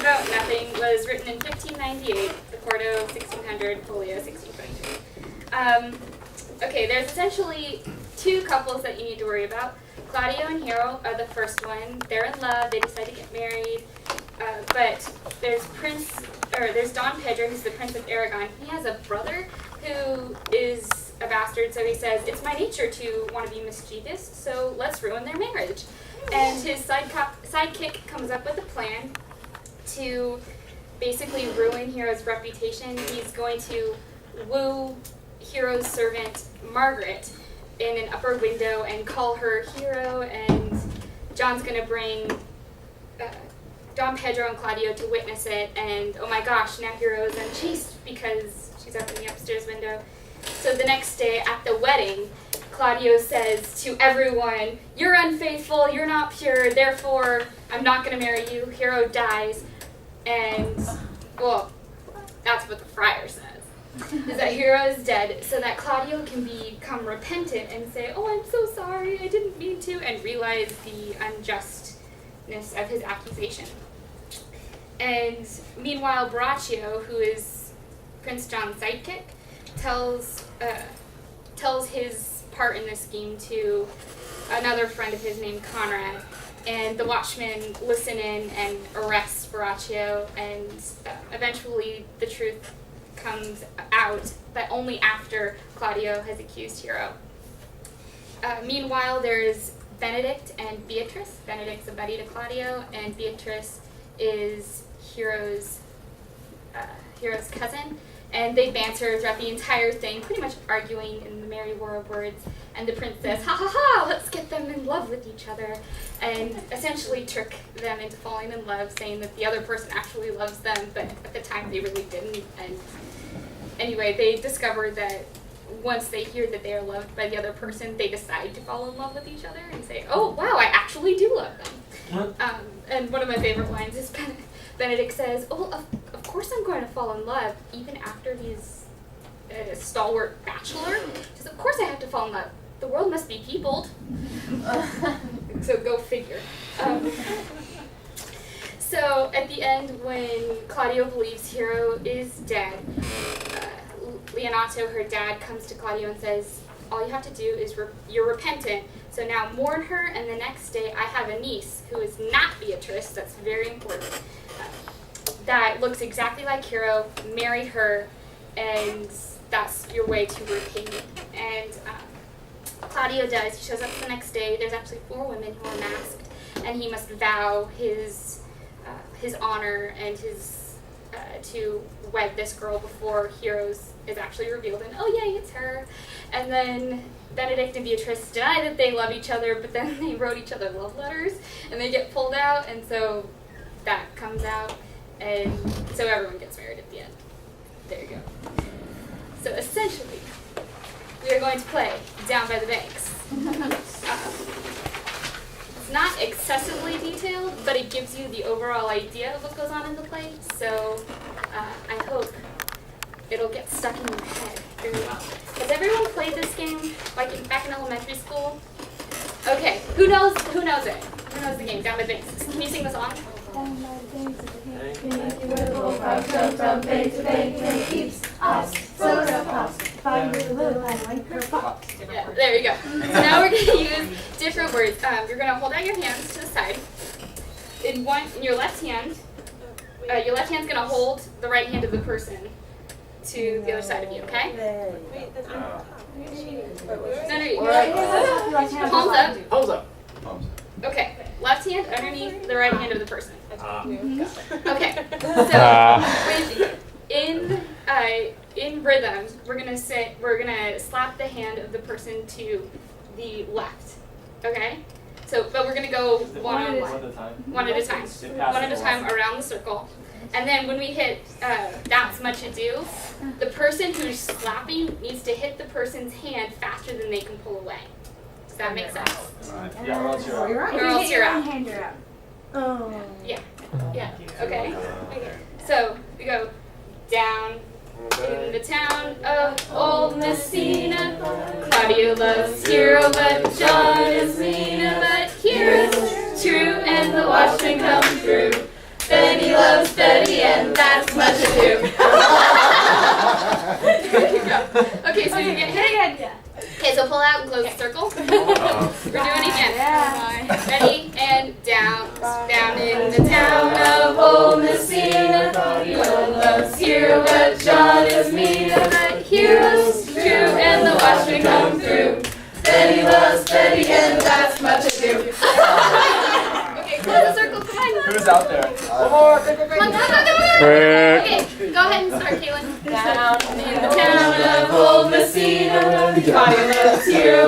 About Nothing was written in 1598, the Quarto 1600, Folio 1623. Okay, there's essentially two couples that you need to worry about. Claudio and Hero are the first one. They're in love. They decide to get married. But there's Don Pedro, who's the Prince of Aragon. He has a brother who is a bastard, so he says, it's my nature to want to be mischievous, so let's ruin their marriage. And his sidekick comes up with a plan to basically ruin Hero's reputation. He's going to woo Hero's servant, Margaret, in an upper window and call her Hero, and John's going to bring Don Pedro and Claudio to witness it, and oh my gosh, now Hero is unchaste because she's up in the upstairs window. So the next day at the wedding, Claudio says to everyone, you're unfaithful, you're not pure, therefore I'm not going to marry you. Hero dies, and, well, that's what the friar says, is that Hero is dead, so that Claudio can become repentant and say, oh, I'm so sorry, I didn't mean to, and realize the unjustness of his accusation. And meanwhile, Borachio, who is Prince John's sidekick, tells his part in this scheme to another friend of his named Conrad, and the watchmen listen in and arrest Borachio, and eventually the truth comes out, but only after Claudio has accused Hero. Meanwhile, there's Benedict and Beatrice. Benedict's a buddy to Claudio, and Beatrice is Hero's cousin. And they banter throughout the entire thing, pretty much arguing in the merry war of words. And the prince says, ha ha ha, let's get them in love with each other. And essentially trick them into falling in love, saying that the other person actually loves them, but at the time they really didn't. And anyway, they discover that once they hear that they are loved by the other person, they decide to fall in love with each other and say, oh, wow, I actually do love them. And one of my favorite lines is Benedict says, oh, of course I'm going to fall in love, even after he's a stalwart bachelor. He says, of course I have to fall in love. The world must be peopled. So go figure. So at the end, when Claudio believes Hero is dead, Leonato, her dad, comes to Claudio and says, all you have to do is you're repentant, so now mourn her, and the next day I have a niece who is not Beatrice, that's very important, that looks exactly like Hero, marry her, and that's your way to repay me. And Claudio does. He shows up the next day. There's actually 4 women who are masked, and he must vow his honor and his to wed this girl before Heroes is actually revealed, and oh yay, it's her. And then Benedict and Beatrice deny that they love each other, but then they wrote each other love letters, and they get pulled out, and so that comes out, and so everyone gets married at the end. There you go. So essentially, we are going to play Down by the Banks. It's not excessively detailed, but it gives you the overall idea of what goes on in the play, so I hope it'll get stuck in your head very well. Has everyone played this game back in elementary school? Okay, who knows it? Who knows the game, Down by the Banks? Can you sing the song? Down by the banks of the from bank to bank, and keeps us so pops. Find your little and like her pops. Yeah, there you go. So now we're going to use different words. You're going to hold out your hands to the side. In your left hand, your left hand's going to hold the right hand of the person to the other side of you, okay? Wait, that's not No, palms up. Palms up. Okay, left hand underneath the right hand of the person. Okay, so in rhythm, we're gonna slap the hand of the person to the left. Okay? So, but we're gonna go one at a time around the circle. And then when we hit That's Much Ado, the person who's slapping needs to hit the person's hand faster than they can pull away. Does that make sense? Yeah, or else you're out. Or else you're out. Hand you're out. Oh. Yeah. Okay. So we go down in the town of old Messina. Claudio loves Hero, but John is Mina. But Hero's true, and the watchmen come through. Then he loves much ado. Okay, so you get hit. Yeah. Okay, so pull out and close the circle. We're doing it again. Yeah. Ready? And down. Down in the town of old Messina. One loves hero, but John is mean. But heroes true, and the watchmen come through. Betty loves Betty, and that's much ado. Okay, close the circle. Come on. Who's out there? Come on, come on, come on. Okay, go ahead and start, Kaylin. Down in the town of old Messina. Claudia loves hero,